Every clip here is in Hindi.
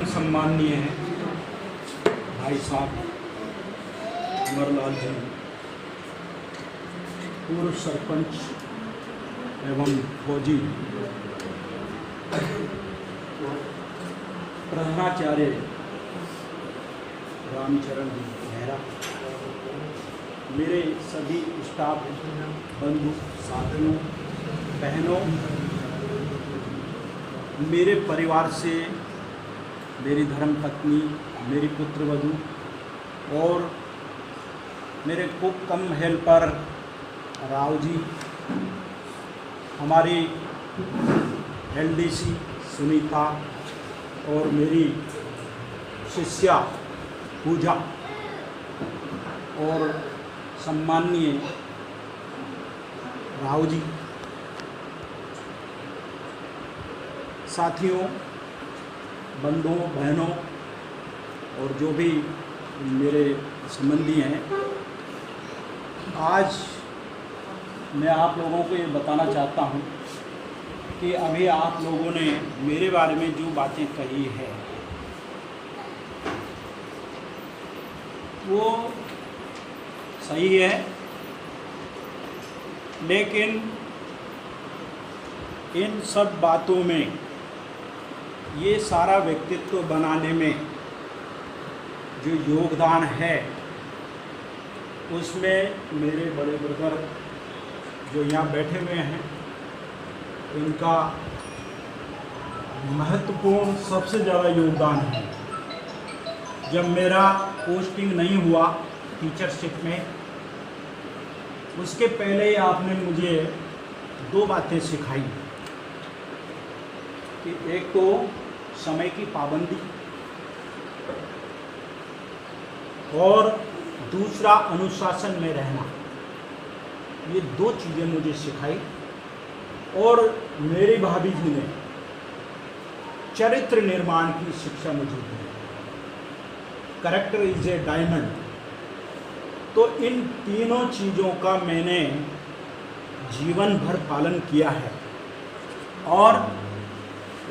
सम्माननीय हैं भाई साहब अमरलाल जी, पूर्व सरपंच एवं फौजी प्रधानाचार्य रामचरण जी मेहरा, मेरे सभी स्टाफ, बंधु, साथियों, बहनों, मेरे परिवार से मेरी धर्मपत्नी, मेरी पुत्रवधू और मेरे कुक कम हेल्पर राव जी, हमारी एलडीसी सुनीता और मेरी शिष्या पूजा और सम्माननीय राव जी, साथियों, बंधुओं, बहनों और जो भी मेरे संबंधी हैं, आज मैं आप लोगों को ये बताना चाहता हूँ कि अभी आप लोगों ने मेरे बारे में जो बातें कही है वो सही है, लेकिन इन सब बातों में ये सारा व्यक्तित्व बनाने में जो योगदान है उसमें मेरे बड़े ब्रदर जो यहाँ बैठे हुए हैं इनका महत्वपूर्ण सबसे ज़्यादा योगदान है। जब मेरा पोस्टिंग नहीं हुआ टीचरशिप में, उसके पहले ही आपने मुझे दो बातें सिखाई कि एक तो समय की पाबंदी और दूसरा अनुशासन में रहना। ये दो चीज़ें मुझे सिखाई और मेरी भाभी जी ने चरित्र निर्माण की शिक्षा मुझे दी। Character is a diamond. तो इन तीनों चीज़ों का मैंने जीवन भर पालन किया है और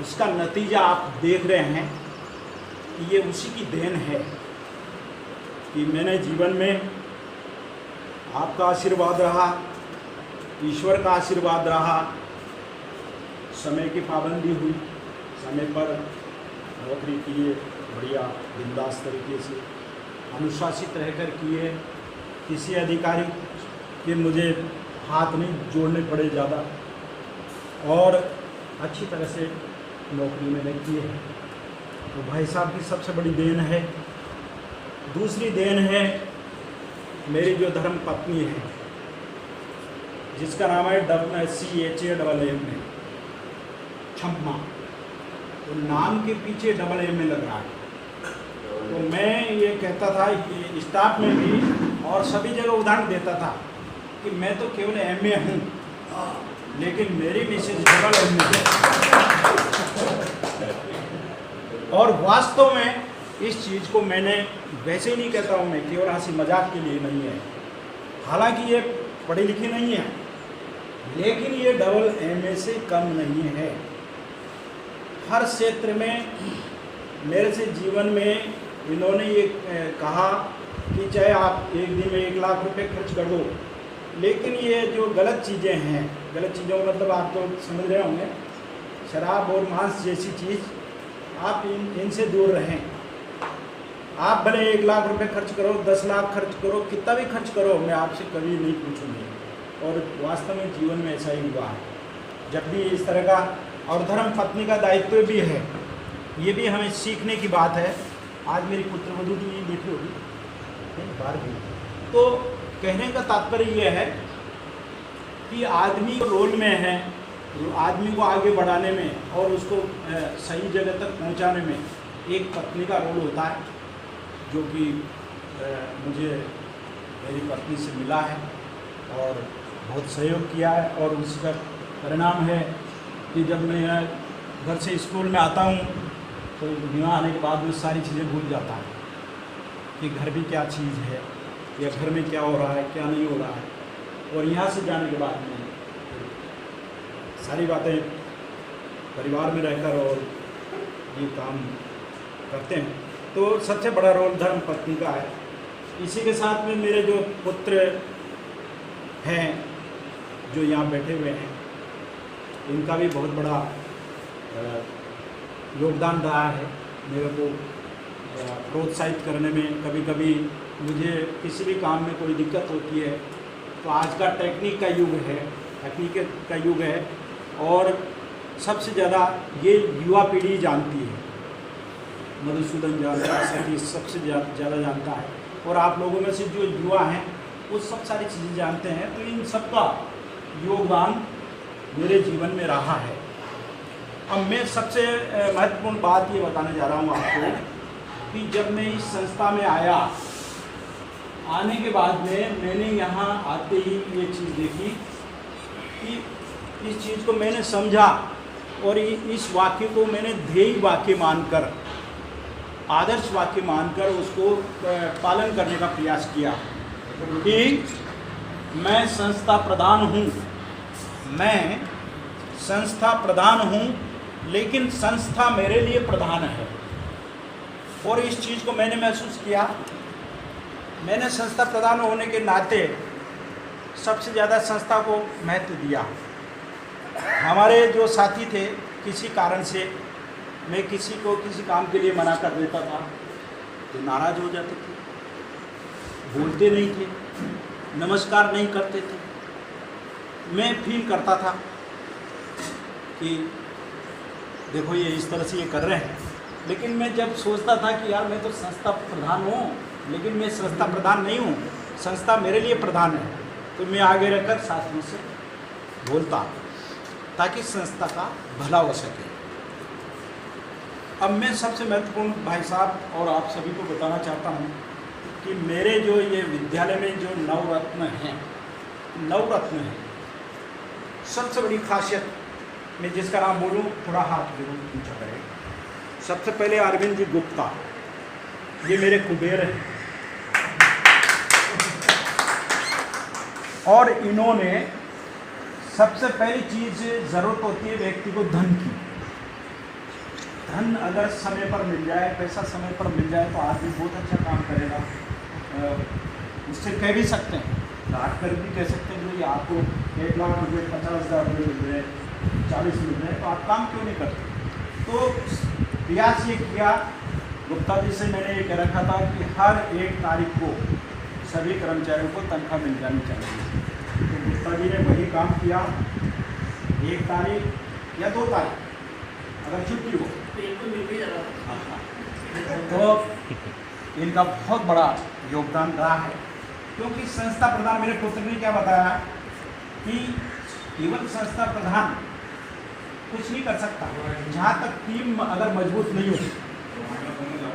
इसका नतीजा आप देख रहे हैं कि ये उसी की देन है कि मैंने जीवन में आपका आशीर्वाद रहा, ईश्वर का आशीर्वाद रहा, समय की पाबंदी हुई, समय पर नौकरी किए, बढ़िया बिंदास तरीके से अनुशासित रहकर किए, किसी अधिकारी के मुझे हाथ नहीं जोड़ने पड़े ज़्यादा और अच्छी तरह से नौकरी मैंने की है। तो भाई साहब की सबसे बड़ी देन है। दूसरी देन है मेरी जो धर्म पत्नी है जिसका नाम है CHAMM क्षमा। तो नाम के पीछे MM लग रहा है। तो मैं ये कहता था कि स्टाफ में भी और सभी जगह उदाहरण देता था कि मैं तो केवल MA हूँ, लेकिन मेरी मिसेज MA है। और वास्तव में इस चीज़ को मैंने वैसे ही नहीं कहता हूँ, मैं केवल हंसी मजाक के लिए नहीं है। हालांकि ये पढ़ी लिखी नहीं है, लेकिन ये MA से कम नहीं है। हर क्षेत्र में मेरे से जीवन में इन्होंने ये कहा कि चाहे आप एक दिन में 1 लाख रुपए खर्च कर दो, लेकिन ये जो गलत चीज़ें हैं, गलत चीज़ों का मतलब आप तो समझ रहे होंगे, शराब और मांस जैसी चीज़, आप इनसे दूर रहें। आप भले 1 लाख रुपए खर्च करो, 10 लाख खर्च करो, कितना भी खर्च करो, मैं आपसे कभी नहीं पूछूंगी। और वास्तव में जीवन में ऐसा ही हुआ है। जब भी इस तरह का, और धर्म पत्नी का दायित्व भी है, ये भी हमें सीखने की बात है। आज मेरी पुत्रवधू भी देखी होगी बाहर भी। तो कहने का तात्पर्य ये है कि आदमी रोल में है, आदमी को आगे बढ़ाने में और उसको सही जगह तक पहुंचाने में एक पत्नी का रोल होता है, जो कि मुझे मेरी पत्नी से मिला है और बहुत सहयोग किया है। और उसका परिणाम है कि जब मैं घर से स्कूल में आता हूँ तो यहाँ आने के बाद में सारी चीज़ें भूल जाता है कि घर भी क्या चीज़ है या घर में क्या हो रहा है, क्या नहीं हो रहा है। और यहाँ से जाने के बाद में सारी बातें परिवार में रहकर और ये काम करते हैं। तो सबसे बड़ा रोल धर्म पत्नी का है। इसी के साथ में मेरे जो पुत्र हैं जो यहाँ बैठे हुए हैं, इनका भी बहुत बड़ा योगदान रहा है मेरे को प्रोत्साहित करने में। कभी कभी मुझे किसी भी काम में कोई दिक्कत होती है तो आज का तकनीक का युग है और सबसे ज़्यादा ये युवा पीढ़ी जानती है। मधुसूदन जानता है, सतीश सबसे ज़्यादा जानता है, और आप लोगों में से जो युवा हैं वो सब सारी चीज़ें जानते हैं। तो इन सब का योगदान मेरे जीवन में रहा है। अब मैं सबसे महत्वपूर्ण बात ये बताने जा रहा हूँ आपको कि जब मैं इस संस्था में आने के बाद में मैंने यहाँ आते ही ये चीज़ देखी कि इस चीज़ को मैंने समझा और इस वाक्य को मैंने ध्येय वाक्य मानकर, आदर्श वाक्य मानकर उसको पालन करने का प्रयास किया कि मैं संस्था प्रधान हूँ, लेकिन संस्था मेरे लिए प्रधान है। और इस चीज़ को मैंने महसूस किया। मैंने संस्था प्रधान होने के नाते सबसे ज़्यादा संस्था को महत्व दिया। हमारे जो साथी थे, किसी कारण से मैं किसी को किसी काम के लिए मना कर देता था तो नाराज़ हो जाते थे, बोलते नहीं थे, नमस्कार नहीं करते थे। मैं फील करता था कि देखो ये इस तरह से ये कर रहे हैं, लेकिन मैं जब सोचता था कि यार मैं तो संस्था प्रधान हूँ, लेकिन मैं संस्था प्रधान नहीं हूँ, संस्था मेरे लिए प्रधान है, तो मैं आगे रहकर साथियों से बोलता ताकि संस्था का भला हो सके। अब मैं सबसे महत्वपूर्ण भाई साहब और आप सभी को बताना चाहता हूँ कि मेरे जो ये विद्यालय में जो नवरत्न हैं, सबसे बड़ी खासियत मैं जिसका नाम बोलूँ थोड़ा हाथ जरूर पूछा करें। सबसे पहले अरविंद जी गुप्ता, ये मेरे कुबेर हैं और इन्होंने सबसे पहली चीज़ ज़रूरत होती है व्यक्ति को धन की। धन अगर समय पर मिल जाए, पैसा समय पर मिल जाए तो आदमी बहुत अच्छा काम करेगा। उससे कह भी सकते हैं, काट कर भी कह सकते हैं कि आपको 1 लाख रुपये 50,000 रुपये मिल रहे, 40 मिल रहे, तो आप काम क्यों नहीं करते। तो प्रयास ये किया, गुप्ता जी से मैंने ये कह रखा था कि हर 1 तारीख को सभी कर्मचारियों को तनख्वाह मिल जानी चाहिए। तो गुप्ता जी ने वही काम किया। 1 तारीख या 2 तारीख अगर छुट्टी हो तो इनका बहुत बड़ा योगदान रहा है। क्योंकि संस्था प्रधान, मेरे पुत्र ने क्या बताया कि केवल संस्था प्रधान कुछ नहीं कर सकता, जहाँ तक टीम अगर मजबूत नहीं हो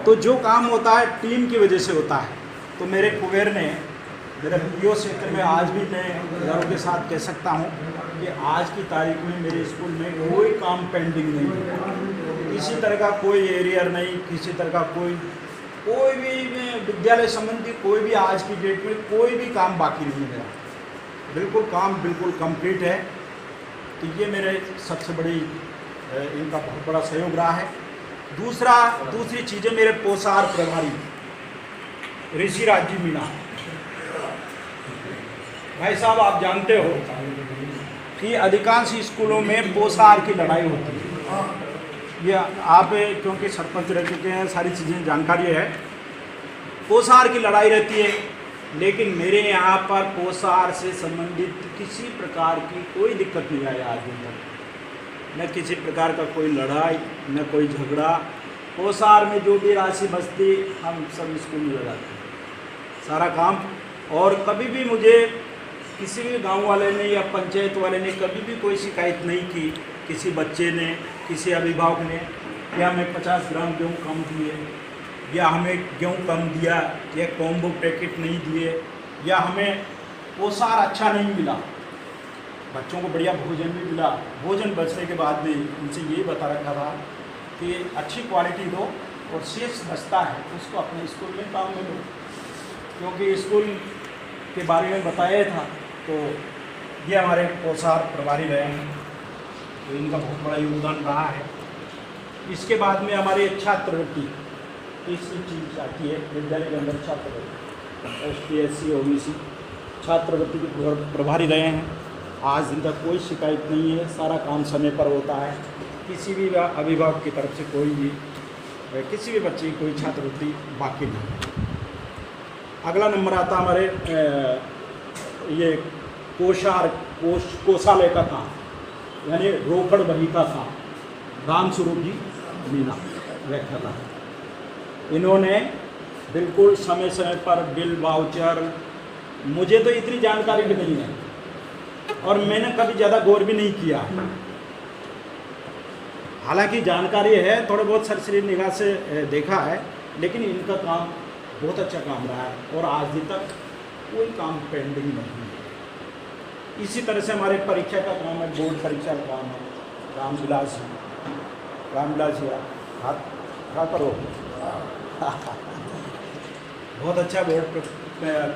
तो जो काम होता है टीम की वजह से होता है। तो मेरे कुबेर ने, मेरे पीओ क्षेत्र में आज भी मैं गर्व के साथ कह सकता हूँ कि आज की तारीख में मेरे स्कूल में कोई काम पेंडिंग नहीं है, किसी तरह का कोई एरियर नहीं, किसी तरह का कोई भी विद्यालय संबंधी कोई भी आज की डेट में कोई भी काम बाकी नहीं है। बिल्कुल काम बिल्कुल कंप्लीट है। तो ये मेरे सबसे बड़ी इनका बहुत बड़ा सहयोग रहा है। दूसरी चीज़ें मेरे पोषाहार प्रभारी ऋषिराज जी मीणा भाई साहब, आप जानते हो कि अधिकांश स्कूलों में पोषाहार की लड़ाई होती है। ये आप क्योंकि सरपंच रह चुके हैं, सारी चीज़ें जानकारी है। पोषाहार की लड़ाई रहती है, लेकिन मेरे यहाँ पर पोषाहार से संबंधित किसी प्रकार की कोई दिक्कत नहीं आई आज दिन तक। न किसी प्रकार का कोई लड़ाई, न कोई झगड़ा। पोषाहार में जो भी राशि बचती हम सब स्कूल में लगाते हैं सारा काम। और कभी भी मुझे किसी भी गांव वाले ने या पंचायत वाले ने कभी भी कोई शिकायत नहीं की, किसी बच्चे ने, किसी अभिभावक ने, या हमें 50 ग्राम गेहूँ कम दिए, या हमें गेहूँ कम दिया, या कॉम्बो पैकेट नहीं दिए, या हमें पोषाहार अच्छा नहीं मिला, बच्चों को बढ़िया भोजन भी मिला। भोजन बचने के बाद भी उनसे यही बता रखा था कि अच्छी क्वालिटी दो और शेष बचता है तो उसको अपने स्कूल में काम में लो। क्योंकि स्कूल के बारे में बताया था, तो ये हमारे पोषाहार प्रभारी रहे हैं, तो इनका बहुत बड़ा योगदान रहा है। इसके बाद में हमारे छात्रवृत्ति तीसरी चीज आती है विद्यालय के अंदर छात्रवृत्ति। ST SC OBC छात्रवृत्ति के प्रभारी रहे हैं। आज दिन तक कोई शिकायत नहीं है, सारा काम समय पर होता है। किसी भी अभिभावक की तरफ से कोई भी किसी भी बच्चे की कोई छात्रवृत्ति बाकी नहीं है। अगला नंबर आता हमारे ये कोषालय का काम, यानी रोकड़ बही का काम। राम स्वरूप जी मीना व्याख्याता है। इन्होंने बिल्कुल समय समय पर बिल वाउचर, मुझे तो इतनी जानकारी भी नहीं है और मैंने कभी ज़्यादा गौर भी नहीं किया। हालांकि जानकारी है, थोड़ा बहुत सरसरी निगाह से देखा है, लेकिन इनका काम बहुत अच्छा काम रहा है और आज दिन तक कोई काम पेंडिंग नहीं है। इसी तरह से हमारे परीक्षा का काम है, बोर्ड परीक्षा का काम है। रामविलास जी हाथ पर हो बहुत अच्छा बोर्ड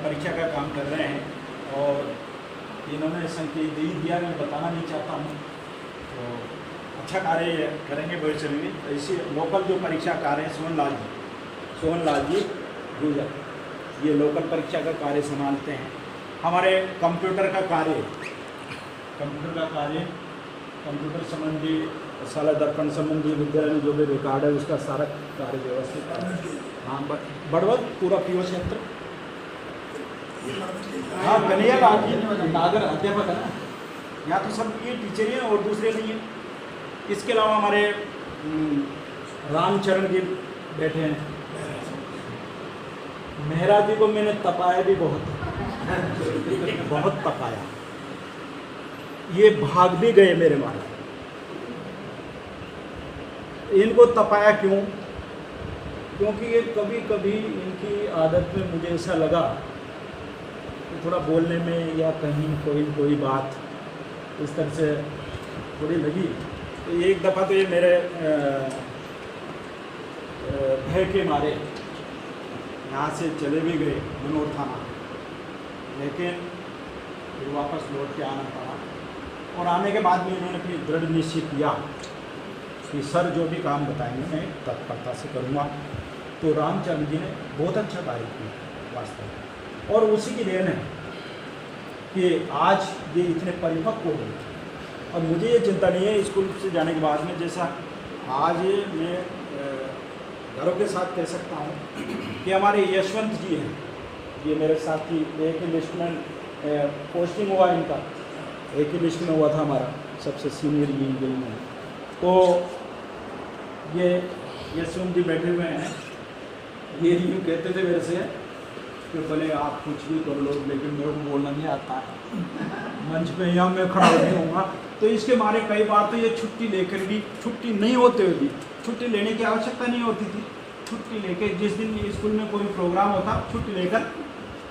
परीक्षा का काम कर रहे हैं और इन्होंने संकेत दे दिया, मैं बताना नहीं चाहता हूँ। तो अच्छा कार्य करेंगे भविष्य में। तो इसी लोकल जो परीक्षा कार्य है सोहन लाल जी गुजर, ये लोकल परीक्षा का कार्य संभालते हैं। हमारे कंप्यूटर का कार्य कंप्यूटर संबंधी, साला दर्पण संबंधी विद्यालय में जो भी रिकॉर्ड है उसका सारा कार्य व्यवस्थित है। हाँ, बड़वत पूरा पीओ क्षेत्र। हाँ, कन्हैया लाल जी नागर अध्यापक है ना, यहाँ तो सब ये टीचर हैं और दूसरे नहीं हैं। इसके अलावा हमारे रामचरण जी बैठे हैं। मेहरा जी को मैंने तपाया भी बहुत तपाया, ये भाग भी गए मेरे मारे। इनको तपाया क्यों? क्योंकि ये कभी कभी इनकी आदत में मुझे ऐसा लगा कि थोड़ा बोलने में या कहीं कोई बात इस तरह से थोड़ी लगी। तो एक दफ़ा तो ये मेरे भय के मारे यहाँ से चले भी गए मनोर थाना, लेकिन फिर वापस लौट के आना पड़ा। और आने के बाद में इन्होंने फिर दृढ़ निश्चय किया कि सर जो भी काम बताएंगे मैं तत्परता से करूँगा। तो रामचंद्र जी ने बहुत अच्छा कार्य किया वास्तव में, और उसी की देन है कि आज ये इतने परिपक्व हो गए। और मुझे ये चिंता नहीं है स्कूल से जाने के बाद में, जैसा आज मैं घरों के साथ कह सकता हूँ कि हमारे यशवंत जी हैं, ये मेरे साथी, एक ही लिस्ट में पोस्टिंग हुआ इनका, एक ही लिस्ट में हुआ था हमारा सबसे सीनियर यही में। तो ये यशवंत जी बैठे हुए हैं, ये यूँ कहते थे मेरे से कि भले आप कुछ भी कर लो लेकिन मेरे को बोलना नहीं आता है, मंच पे यहाँ मैं खड़ा नहीं होऊंगा। तो इसके मारे कई बार तो ये छुट्टी लेकर भी, छुट्टी नहीं होते हुए भी, छुट्टी लेने की आवश्यकता नहीं होती थी, छुट्टी लेके जिस दिन स्कूल में कोई प्रोग्राम होता छुट्टी लेकर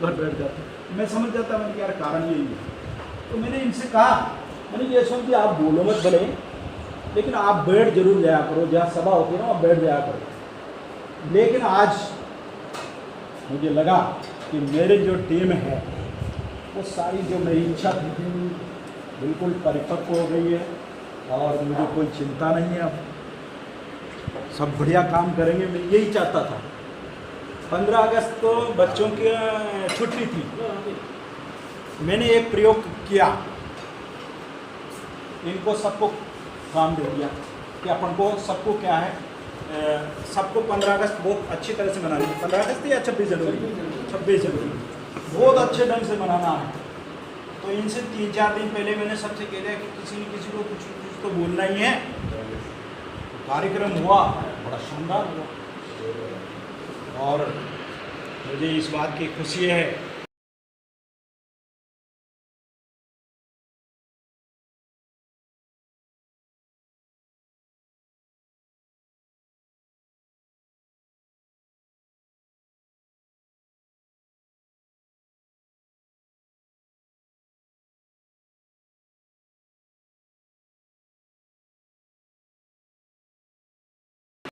घर बैठ जाते। मैं समझ जाता मैंने यार कारण यही है। तो मैंने इनसे कहा, मैंने ये सुन कि आप बोलो मत भले, लेकिन आप बैठ जरूर जाया करो, जहाँ सभा होती है ना आप बैठ जाया करो। लेकिन आज मुझे लगा कि मेरे जो टीम है वो सारी जो मेरी इच्छा थी बिल्कुल परिपक्व हो गई है और मुझे कोई चिंता नहीं है। अब सब बढ़िया काम करेंगे, मैं यही चाहता था। 15 अगस्त को बच्चों की छुट्टी थी, मैंने एक प्रयोग किया, इनको सबको काम दे दिया कि अपन को सबको क्या है, सबको 15 अगस्त बहुत अच्छी तरह से मनानी है। 15 अगस्त या 26 जनवरी बहुत अच्छे ढंग से मनाना है। तो इनसे 3-4 दिन पहले मैंने सबसे कह दिया कि किसी न किसी को कुछ तो बोलना ही है। कार्यक्रम हुआ, बड़ा शानदार हुआ और मुझे इस बात की खुशी है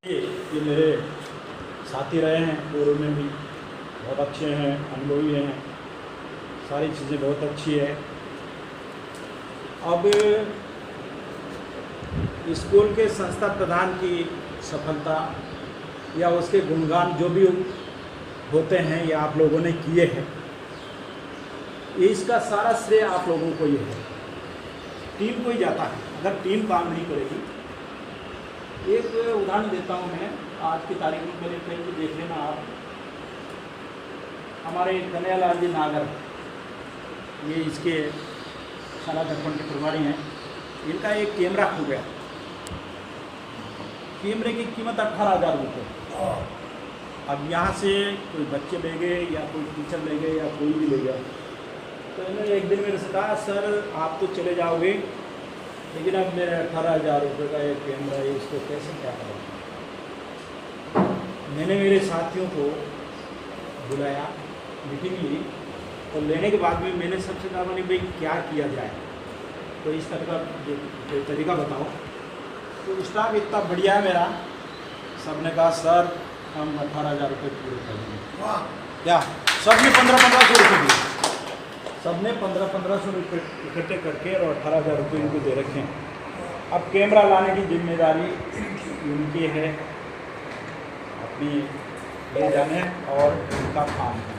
ये मेरे साथी रहे हैं, पूर्व में भी बहुत अच्छे हैं, अनुभवी हैं, सारी चीज़ें बहुत अच्छी है। अब स्कूल के संस्था प्रधान की सफलता या उसके गुणगान जो भी होते हैं ये आप लोगों ने किए हैं, इसका सारा श्रेय आप लोगों को ये है, टीम को ही जाता है। अगर टीम काम नहीं करेगी, एक उदाहरण देता हूँ मैं, आज की तारीख में पहले कहीं भी देख लेना आप, हमारे कन्हैयालाल जी नागर, ये इसके शाला दर्पण के प्रभारी हैं, इनका एक कैमरा खो गया। कैमरे की कीमत 18,000 रुपये। अब यहाँ से कोई बच्चे ले गए या कोई टीचर ले गए या कोई भी ले गया, तो इन्होंने एक दिन मेरे से कहा, सर आप तो चले जाओगे, लेकिन अब मेरे 18,000 रुपये का एक कैमरा है, इसको कैसे क्या करूँ। मैंने मेरे साथियों को बुलाया, मीटिंग ली, और लेने के बाद में मैंने सबसे कहा, मैंने भाई क्या किया जाए, तो इस तरह का तरीका बताओ। तो स्टाफ इतना बढ़िया है मेरा, सब ने कहा सर हम 18,000 रुपये पूरे कर देंगे। क्या सब ने 1500 रुपये दिए, सब ने 1500 रुपये इकट्ठे करके और 18,000 रुपये इनको दे रखे हैं। अब कैमरा लाने की जिम्मेदारी उनकी है, अपनी ले जाने और उनका काम है।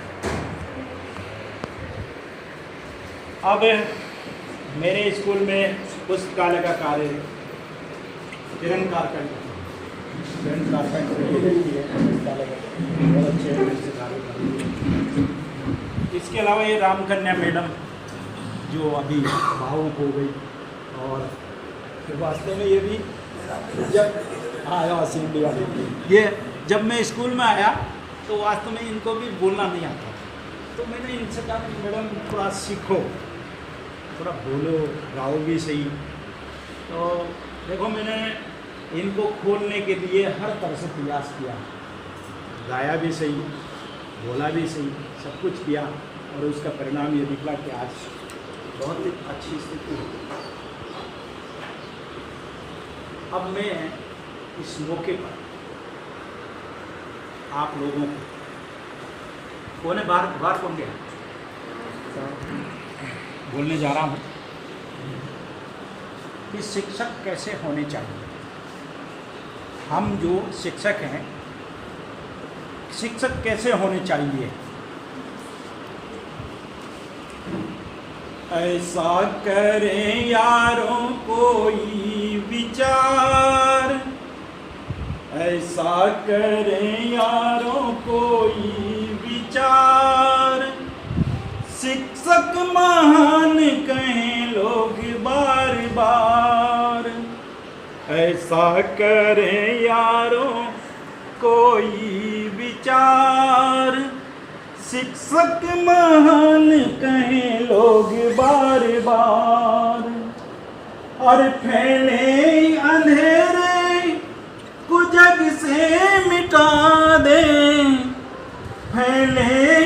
अब मेरे स्कूल में पुस्तकालय का कार्य किरण कारपेंटर पुस्तकालय का बहुत अच्छे कार्य कर रही है। इसके अलावा ये रामकन्या मैडम जो अभी भावुक हो गई, और वास्तव में ये भी जब ये जब मैं स्कूल में आया तो वास्तव में इनको भी बोलना नहीं आता, तो मैंने इनसे कहा मैडम थोड़ा सीखो, थोड़ा बोलो, गाओ भी सही। तो देखो मैंने इनको खोलने के लिए हर तरह से प्रयास किया, गाया भी सही, बोला भी सही, सब कुछ किया, और उसका परिणाम ये निकला कि आज बहुत ही अच्छी स्थिति है। अब मैं इस मौके पर आप लोगों को कोने बार कौन गया बोलने जा रहा हूँ कि शिक्षक कैसे होने चाहिए। हम जो शिक्षक हैं, शिक्षक कैसे होने चाहिए। ऐसा करें यारों कोई विचार, ऐसा करें यारों कोई विचार, शिक्षक महान कहें लोग बार बार। ऐसा करें यारों कोई विचार, शिक्षक महान कहें लोग बार बार। और फैले अंधेरे को जग से मिटा दे, फैले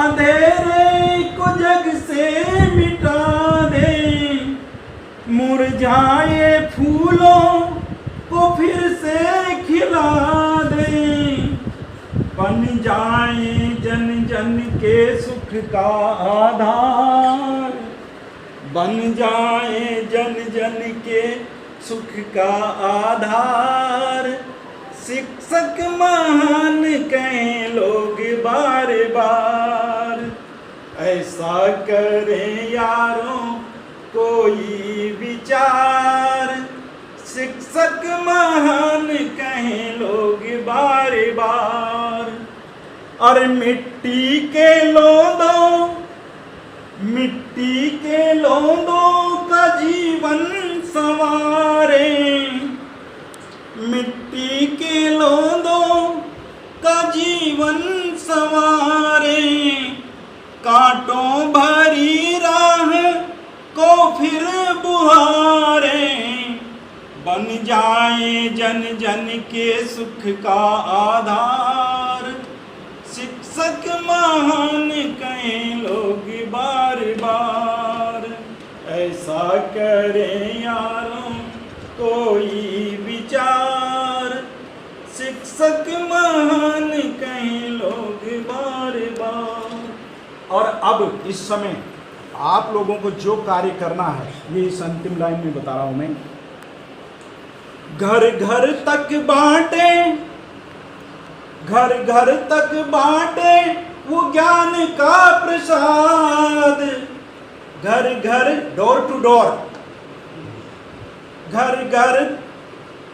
अंधेरे को जग से मिटा दे, मुरझाए फूलों को फिर से खिला दे, बन जाए जन जन के सुख का आधार, बन जाए जन जन के सुख का आधार, शिक्षक महान कहें लोग बार बार। ऐसा करें यारों कोई विचार, शिक्षक महान कहें लोग बार बार। और मिट्टी के लोंदों, मिट्टी के लोंदों का जीवन संवारे, मिट्टी के लोंदों का जीवन संवारे, कांटों भरी राह को फिर बुहारे, बन जाए जन जन के सुख का आधार, शिक्षक महान कहें लोग बार बार। ऐसा करें यारों कोई विचार, शिक्षक महान कहें लोग बार बार। और अब इस समय आप लोगों को जो कार्य करना है, ये इस अंतिम लाइन में बता रहा हूं मैं। घर घर तक बांटे घर घर तक बांटे वो ज्ञान का प्रसाद, घर घर डोर टू डोर, घर घर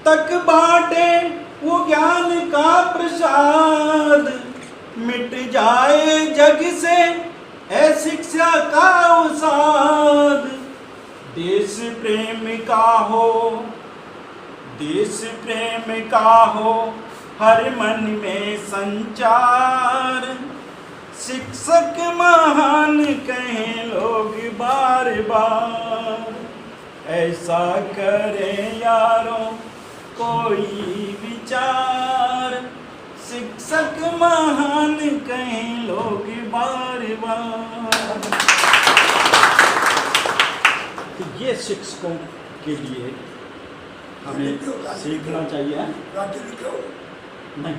तक बांटे वो ज्ञान का प्रसाद, मिट जाए जग से है शिक्षा का उसाद। देश प्रेम का हो, देश प्रेम का हो हर मन में संचार, शिक्षक महान कहें लोग बार बार, ऐसा करें यारों कोई विचार, शिक्षक महान कहें लोग बार बार। तो ये शिक्षकों के लिए हमें सीखना चाहिए। नहीं,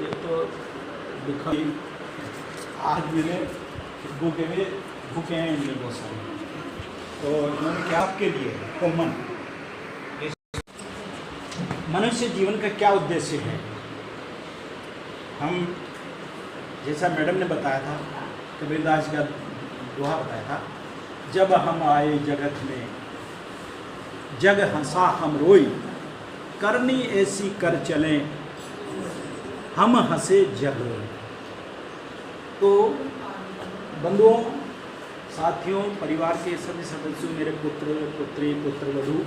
ये तो लिखा आज मेरे भूखे हैं इनमें बहुत सारे, तो इन्होंने क्या आपके लिए कॉमन मनुष्य जीवन का क्या उद्देश्य है। हम जैसा मैडम ने बताया था, कबीरदास का दोहा बताया था, जब हम आए जगत में जग हंसा हम रोई, करनी ऐसी कर चलें हम हंसे जग रोई। तो बंधुओं, साथियों, परिवार के सभी सदस्यों, मेरे पुत्र पुत्री पुत्रवधू,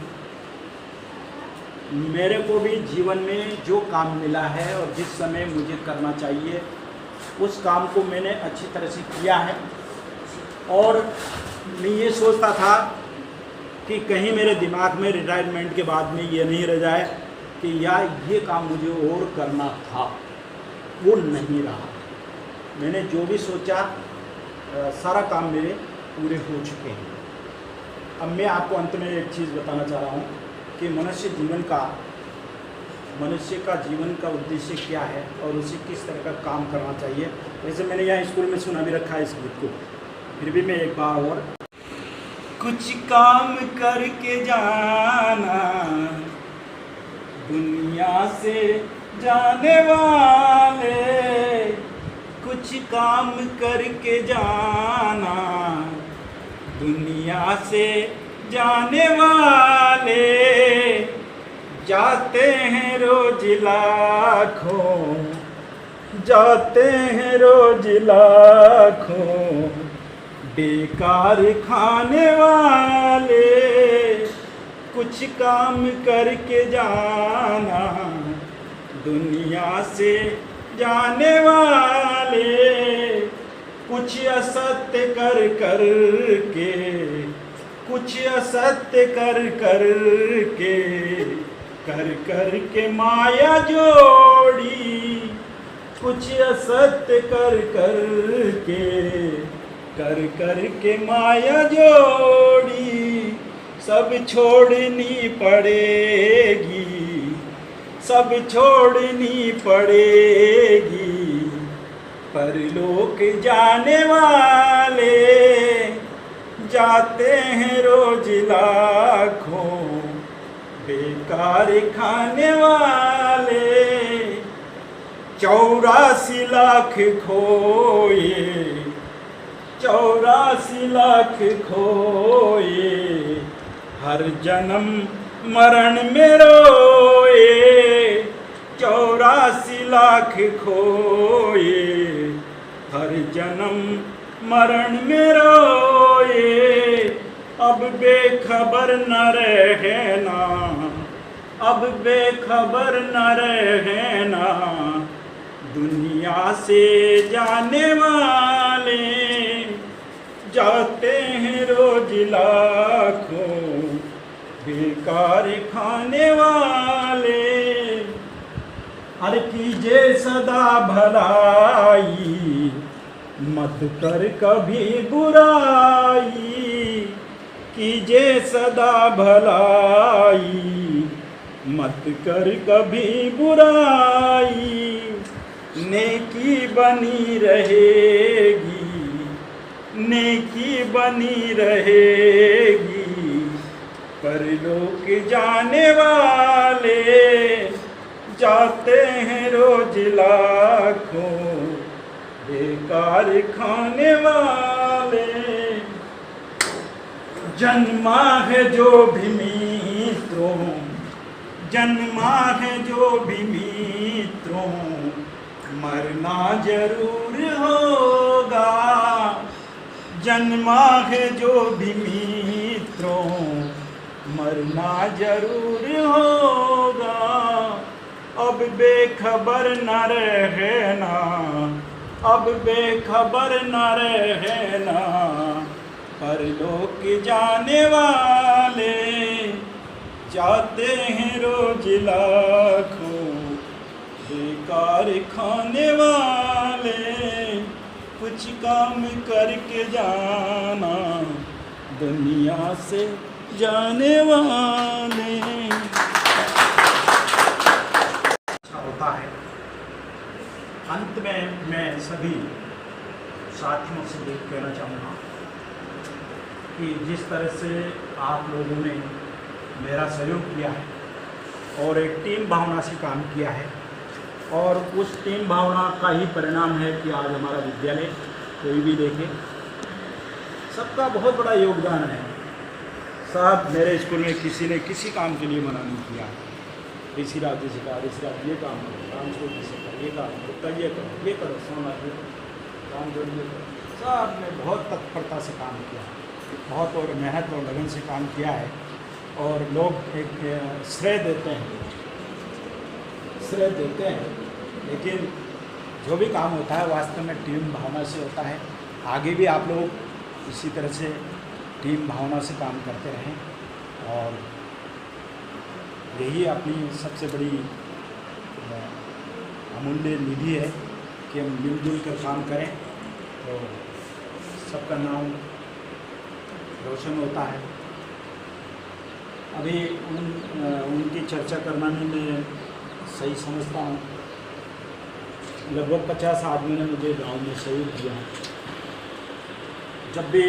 मेरे को भी जीवन में जो काम मिला है और जिस समय मुझे करना चाहिए उस काम को मैंने अच्छी तरह से किया है। और मैं ये सोचता था कि कहीं मेरे दिमाग में रिटायरमेंट के बाद में ये नहीं रह जाए कि यार ये काम मुझे और करना था, वो नहीं रहा। मैंने जो भी सोचा सारा काम मेरे पूरे हो चुके हैं। अब मैं आपको अंत में एक चीज़ बताना चाह रहा हूँ कि मनुष्य का जीवन का उद्देश्य क्या है और उसे किस तरह का काम करना चाहिए। वैसे मैंने यहाँ स्कूल में सुना भी रखा है इस गीत को, फिर भी मैं एक बार और, कुछ काम करके जाना दुनिया से जाने वाले, कुछ काम करके जाना दुनिया से जाने वाले, जाते हैं रोज लाखों, जाते हैं रोज लाखों, बेकार खाने वाले, कुछ काम करके जाना दुनिया से जाने वाले, कुछ असत्य कर कर के, कुछ असत्य कर कर के, कर कर के माया जोड़ी, कुछ असत्य कर कर के, कर कर के माया जोड़ी, सब छोड़नी पड़ेगी, सब छोड़नी पड़ेगी, परलोक जाने वाले, जाते हैं रोज लाखों, बेकार खाने वाले, 84 लाख खोए, 84 लाख खोए, हर जन्म मरण में रोए, 84 लाख खोए, हर जन्म मरण में रोए, अब बेखबर न रहना, अब बेखबर न रहना, दुनिया से जाने वाले, जाते हैं रोज लाखों, बेकार खाने वाले, हर कीजिए सदा भलाई, मत कर कभी बुराई, कीजिए सदा भलाई, मत कर कभी बुराई, नेकी बनी रहेगी, नेकी बनी रहेगी, परलोक जाने वाले, जाते हैं रोज लाखों बेकार खाने वाले, जन्मा है जो भी मित्रों, जन्मा है जो भी मित्रों, मरना जरूर होगा। जन्मा है जो भी मित्रों, मरना जरूर होगा। अब बेखबर न रहना, अब बेखबर न रहना, परलोक जाने वाले, जाते हैं रोज लाखों बेकार खाने वाले, कुछ काम करके जाना दुनिया से जाने वाले। अच्छा होता है। अंत में मैं सभी साथियों से ये कहना चाहूँगा कि जिस तरह से आप लोगों ने मेरा सहयोग किया है और एक टीम भावना से काम किया है, और उस टीम भावना का ही परिणाम है कि आज हमारा विद्यालय कोई भी देखे, सबका बहुत बड़ा योगदान है। साहब मेरे स्कूल में किसी ने किसी काम के लिए मना नहीं किया, इसी रात सिखा, इसी रात ये काम करो, डांस को सिखा, ये काम करो, कल ये करो, सोना ये काम जो ये करो। साहब ने बहुत तत्परता से काम किया, बहुत और मेहनत और लगन से काम किया है, और लोग एक श्रेय देते हैं, लेकिन जो भी काम होता है वास्तव में टीम भावना से होता है। आगे भी आप लोग इसी तरह से टीम भावना से काम करते रहें, और यही अपनी सबसे बड़ी अमूल्य निधि है कि हम मिलजुल कर काम करें तो सबका नाम रोशन होता है। अभी उनकी चर्चा करना में मैं सही समझता हूँ। लगभग 50 आदमी ने मुझे गांव में सहयोग दिया, जब भी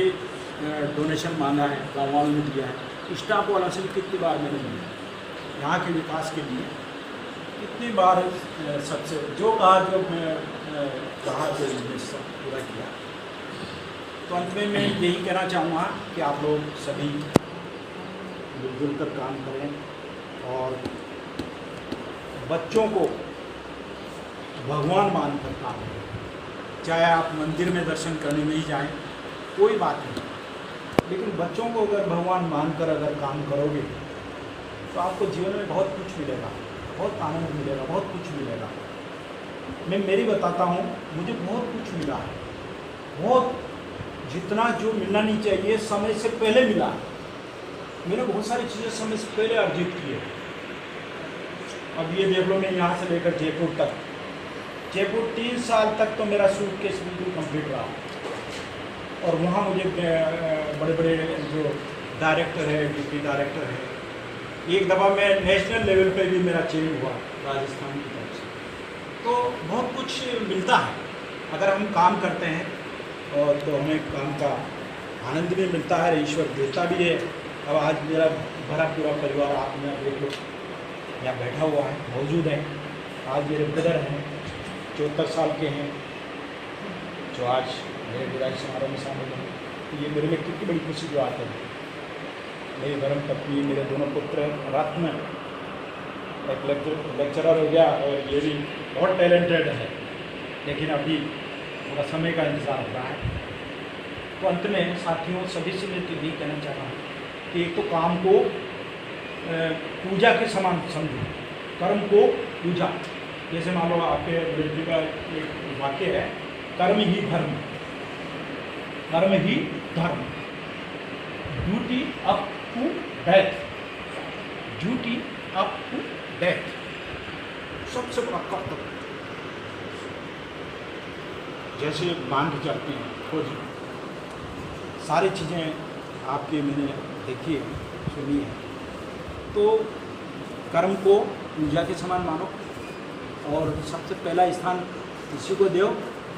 डोनेशन मांगा है गाँव वालों ने दिया है। स्टाफ वालों से भी कितनी बार मैंने मिला, यहाँ के विकास के लिए कितनी बार सबसे जो कहा जो मैं कहा तो मैंने सब पूरा किया। तो अंत में मैं यही कहना चाहूँगा कि आप लोग सभी मिलजुल कर काम करें, और बच्चों को भगवान मानकर काम करें। चाहे आप मंदिर में दर्शन करने नहीं जाएं, कोई बात नहीं, लेकिन बच्चों को अगर भगवान मानकर अगर काम करोगे तो आपको जीवन में बहुत कुछ मिलेगा, बहुत आनंद मिलेगा, बहुत कुछ मिलेगा। मैं मेरी बताता हूँ, मुझे बहुत कुछ मिला है, बहुत जितना जो मिलना नहीं चाहिए समय से पहले मिला। मैंने बहुत सारी चीज़ें समय से पहले अर्जित की है। अब ये देख लो, मैं यहाँ से लेकर जयपुर तक, जयपुर 3 साल तक तो मेरा सूटकेस बिल्कुल कंप्लीट रहा, और वहाँ मुझे बड़े बड़े जो डायरेक्टर है, डिप्टी डायरेक्टर है, एक दफ़ा मैं नेशनल लेवल पे भी मेरा चेंज हुआ राजस्थान की तरफ से। तो बहुत कुछ मिलता है अगर हम काम करते हैं, और तो हमें काम का आनंद भी मिलता है, ईश्वर देता भी है। अब आज मेरा भरा पूरा परिवार आप यहाँ देख लो, यहाँ बैठा हुआ है, मौजूद है। आज मेरे ब्रदर हैं, 74 साल के हैं, जो आज मेरे विदाई समारोह में शामिल हैं। तो ये मेरे लिए कितनी बड़ी खुशी की बात है। मेरी धर्म पत्नी, मेरे दोनों पुत्र, रत्न एक लेक्चरर हो गया, और ये भी बहुत टैलेंटेड है, लेकिन अभी थोड़ा समय का इंतज़ार हो रहा है। तो अंत में साथियों सभी से मैं यही कहना चाह रहा हूँ कि एक तो काम को पूजा के समान समझो, कर्म को पूजा। जैसे मान लो आपके मृत्यु का एक वाक्य है, कर्म ही धर्म, कर्म ही धर्म, duty up to death, duty up to death, सबसे बड़ा कर्तव्य। जैसे बांध के चलते हैं खोज, सारी चीज़ें आपके मैंने देखी है, सुनी है। तो कर्म को पूजा के समान मानो, और सबसे पहला स्थान इसी को दो,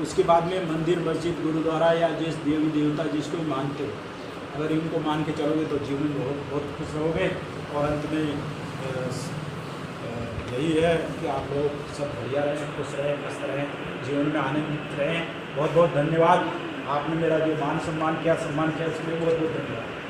उसके बाद में मंदिर, मस्जिद, गुरुद्वारा या जिस देवी देवता जिसको भी मानते हो, अगर इनको मान के चलोगे तो जीवन में बहुत बहुत खुश रहोगे। और अंत में यही है कि आप लोग सब बढ़िया रहें, खुश रहें, मस्त रहें, जीवन में आनंदित रहें। बहुत बहुत धन्यवाद। आपने मेरा जो मान सम्मान किया, सम्मान किया, इसके लिए बहुत बहुत धन्यवाद।